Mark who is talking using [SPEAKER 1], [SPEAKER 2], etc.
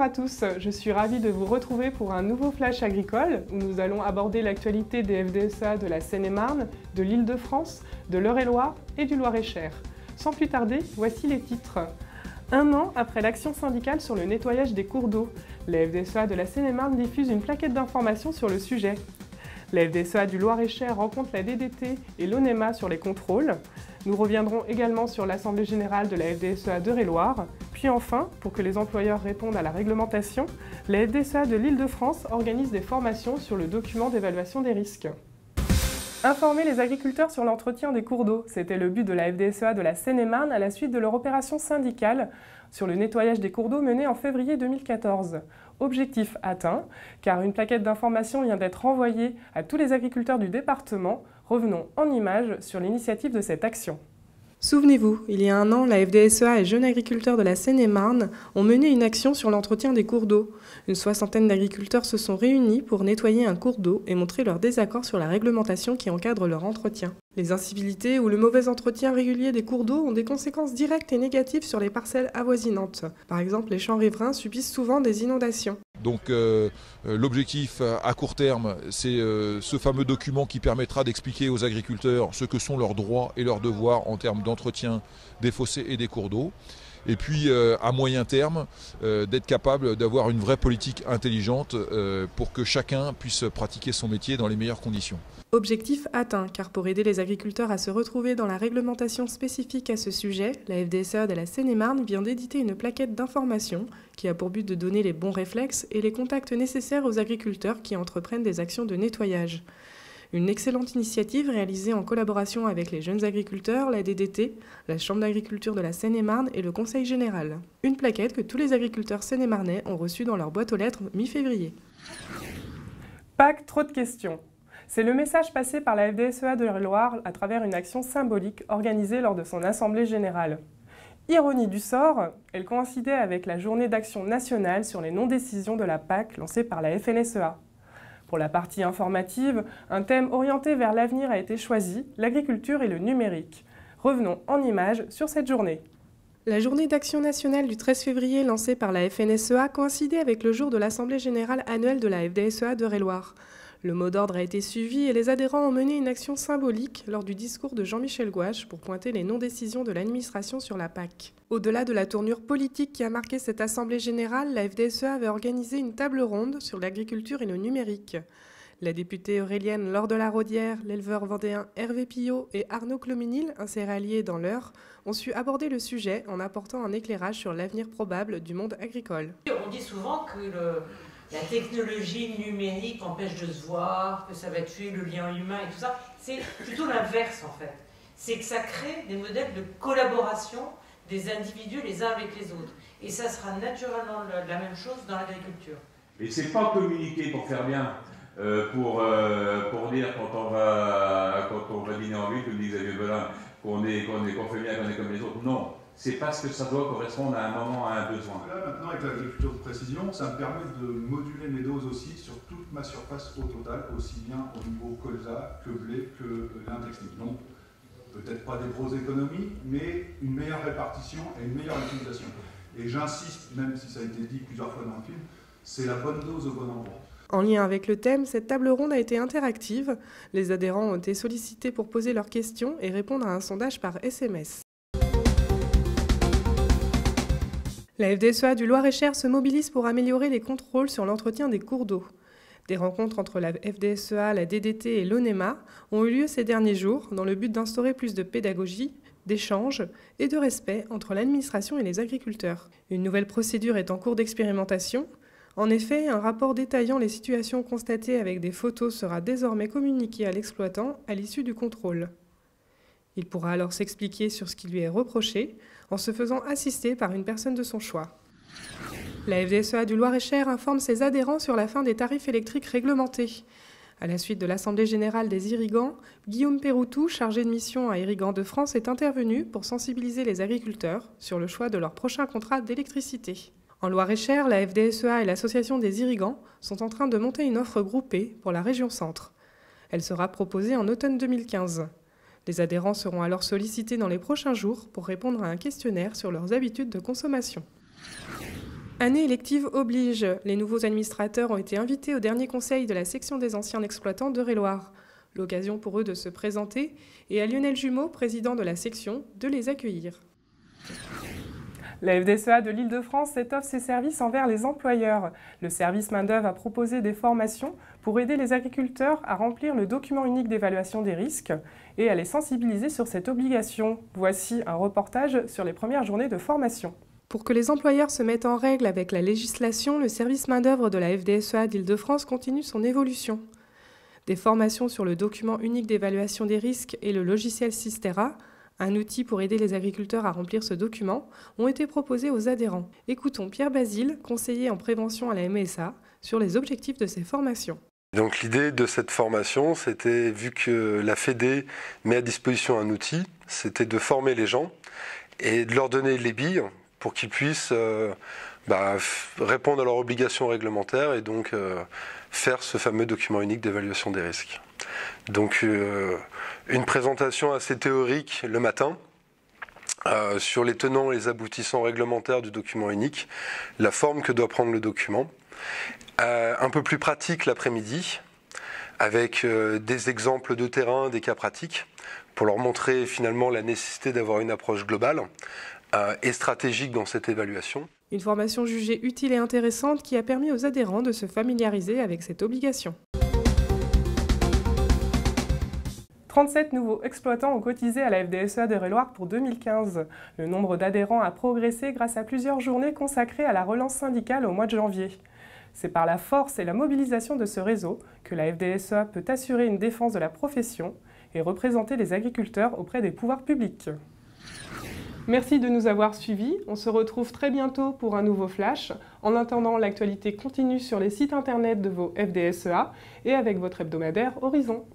[SPEAKER 1] à tous, je suis ravie de vous retrouver pour un nouveau Flash agricole où nous allons aborder l'actualité des FDSEA de la Seine-et-Marne, de l'Île-de-France, de l'Eure-et-Loir et du Loir-et-Cher. Sans plus tarder, voici les titres. 1 an après l'action syndicale sur le nettoyage des cours d'eau, les FDSEA de la Seine-et-Marne diffusent une plaquette d'informations sur le sujet. La FDSEA du Loir-et-Cher rencontre la DDT et l'ONEMA sur les contrôles. Nous reviendrons également sur l'Assemblée générale de la FDSEA d'Eure-et-Loir. Puis enfin, pour que les employeurs répondent à la réglementation, la FDSEA de l'Île-de-France organise des formations sur le document d'évaluation des risques. Informer les agriculteurs sur l'entretien des cours d'eau, c'était le but de la FDSEA de la Seine-et-Marne à la suite de leur opération syndicale sur le nettoyage des cours d'eau menée en février 2014. Objectif atteint, car une plaquette d'information vient d'être envoyée à tous les agriculteurs du département. Revenons en images sur l'initiative de cette action. Souvenez-vous, il y a 1 an, la FDSEA et jeunes agriculteurs de la Seine-et-Marne ont mené une action sur l'entretien des cours d'eau. Une 60aine d'agriculteurs se sont réunis pour nettoyer un cours d'eau et montrer leur désaccord sur la réglementation qui encadre leur entretien. Les incivilités ou le mauvais entretien régulier des cours d'eau ont des conséquences directes et négatives sur les parcelles avoisinantes. Par exemple, les champs riverains subissent souvent des inondations.
[SPEAKER 2] Donc l'objectif à court terme, c'est ce fameux document qui permettra d'expliquer aux agriculteurs ce que sont leurs droits et leurs devoirs en termes d'entretien des fossés et des cours d'eau. Et puis à moyen terme, d'être capable d'avoir une vraie politique intelligente pour que chacun puisse pratiquer son métier dans les meilleures conditions.
[SPEAKER 1] Objectif atteint, car pour aider les agriculteurs à se retrouver dans la réglementation spécifique à ce sujet, la FDSEA de la Seine-et-Marne vient d'éditer une plaquette d'information qui a pour but de donner les bons réflexes et les contacts nécessaires aux agriculteurs qui entreprennent des actions de nettoyage. Une excellente initiative réalisée en collaboration avec les jeunes agriculteurs, la DDT, la Chambre d'agriculture de la Seine-et-Marne et le Conseil général. Une plaquette que tous les agriculteurs seine-et-marnais ont reçue dans leur boîte aux lettres mi-février. PAC, trop de questions. C'est le message passé par la FDSEA de l'Eure-et-Loir à travers une action symbolique organisée lors de son assemblée générale. Ironie du sort, elle coïncidait avec la journée d'action nationale sur les non-décisions de la PAC lancée par la FNSEA. Pour la partie informative, un thème orienté vers l'avenir a été choisi, l'agriculture et le numérique. Revenons en images sur cette journée. La journée d'action nationale du 13 février lancée par la FNSEA coïncidait avec le jour de l'Assemblée générale annuelle de la FDSEA d'Eure-et-Loir. Le mot d'ordre a été suivi et les adhérents ont mené une action symbolique lors du discours de Jean-Michel Gouache pour pointer les non-décisions de l'administration sur la PAC. Au-delà de la tournure politique qui a marqué cette assemblée générale, la FDSEA avait organisé une table ronde sur l'agriculture et le numérique. La députée Aurélienne Laure de la Rodière, l'éleveur vendéen Hervé Pillot et Arnaud Clominil, un céréalier dans l'Eure, ont su aborder le sujet en apportant un éclairage sur l'avenir probable du monde agricole.
[SPEAKER 3] On dit souvent que la technologie numérique empêche de se voir, que ça va tuer le lien humain et tout ça. C'est plutôt l'inverse en fait. C'est que ça crée des modèles de collaboration des individus les uns avec les autres. Et ça sera naturellement la même chose dans l'agriculture.
[SPEAKER 4] Et c'est pas communiquer pour faire bien, pour dire quand on va dîner en ville, comme dit Xavier Belin, qu'on fait bien, qu'on est comme les autres. Non. C'est parce que ça doit correspondre à un moment, à un besoin.
[SPEAKER 5] Là, maintenant, avec l'agriculture de précision, ça me permet de moduler mes doses aussi sur toute ma surface au total, aussi bien au niveau colza que blé que lin textile. Donc, peut-être pas des grosses économies, mais une meilleure répartition et une meilleure utilisation. Et j'insiste, même si ça a été dit plusieurs fois dans le film, c'est la bonne dose au bon endroit.
[SPEAKER 1] En lien avec le thème, cette table ronde a été interactive. Les adhérents ont été sollicités pour poser leurs questions et répondre à un sondage par SMS. La FDSEA du Loir-et-Cher se mobilise pour améliorer les contrôles sur l'entretien des cours d'eau. Des rencontres entre la FDSEA, la DDT et l'ONEMA ont eu lieu ces derniers jours dans le but d'instaurer plus de pédagogie, d'échange et de respect entre l'administration et les agriculteurs. Une nouvelle procédure est en cours d'expérimentation. En effet, un rapport détaillant les situations constatées avec des photos sera désormais communiqué à l'exploitant à l'issue du contrôle. Il pourra alors s'expliquer sur ce qui lui est reproché en se faisant assister par une personne de son choix. La FDSEA du Loir-et-Cher informe ses adhérents sur la fin des tarifs électriques réglementés. À la suite de l'Assemblée générale des irrigants, Guillaume Péroutou, chargé de mission à Irrigants de France, est intervenu pour sensibiliser les agriculteurs sur le choix de leur prochain contrat d'électricité. En Loir-et-Cher, la FDSEA et l'Association des irrigants sont en train de monter une offre groupée pour la région Centre. Elle sera proposée en automne 2015. Les adhérents seront alors sollicités dans les prochains jours pour répondre à un questionnaire sur leurs habitudes de consommation. Année élective oblige. Les nouveaux administrateurs ont été invités au dernier conseil de la section des anciens exploitants d'Eure-et-Loir. L'occasion pour eux de se présenter et à Lionel Jumeau, président de la section, de les accueillir. La FDSEA de l'Île-de-France étoffe ses services envers les employeurs. Le service main-d'œuvre a proposé des formations pour aider les agriculteurs à remplir le document unique d'évaluation des risques et à les sensibiliser sur cette obligation. Voici un reportage sur les premières journées de formation. Pour que les employeurs se mettent en règle avec la législation, le service main-d'œuvre de la FDSEA d'Île-de-France continue son évolution. Des formations sur le document unique d'évaluation des risques et le logiciel Systera, un outil pour aider les agriculteurs à remplir ce document, ont été proposés aux adhérents. Écoutons Pierre Basile, conseiller en prévention à la MSA, sur les objectifs de ces formations.
[SPEAKER 6] Donc l'idée de cette formation, c'était, vu que la Fédé met à disposition un outil, c'était de former les gens et de leur donner les billes pour qu'ils puissent répondre à leurs obligations réglementaires et donc faire ce fameux document unique d'évaluation des risques. Donc une présentation assez théorique le matin sur les tenants et les aboutissants réglementaires du document unique, la forme que doit prendre le document, un peu plus pratique l'après-midi avec des exemples de terrain, des cas pratiques pour leur montrer finalement la nécessité d'avoir une approche globale et stratégique dans cette évaluation.
[SPEAKER 1] Une formation jugée utile et intéressante qui a permis aux adhérents de se familiariser avec cette obligation. 37 nouveaux exploitants ont cotisé à la FDSEA d'Eure-et-Loir pour 2015. Le nombre d'adhérents a progressé grâce à plusieurs journées consacrées à la relance syndicale au mois de janvier. C'est par la force et la mobilisation de ce réseau que la FDSEA peut assurer une défense de la profession et représenter les agriculteurs auprès des pouvoirs publics. Merci de nous avoir suivis. On se retrouve très bientôt pour un nouveau flash. En attendant, l'actualité continue sur les sites internet de vos FDSEA et avec votre hebdomadaire Horizon.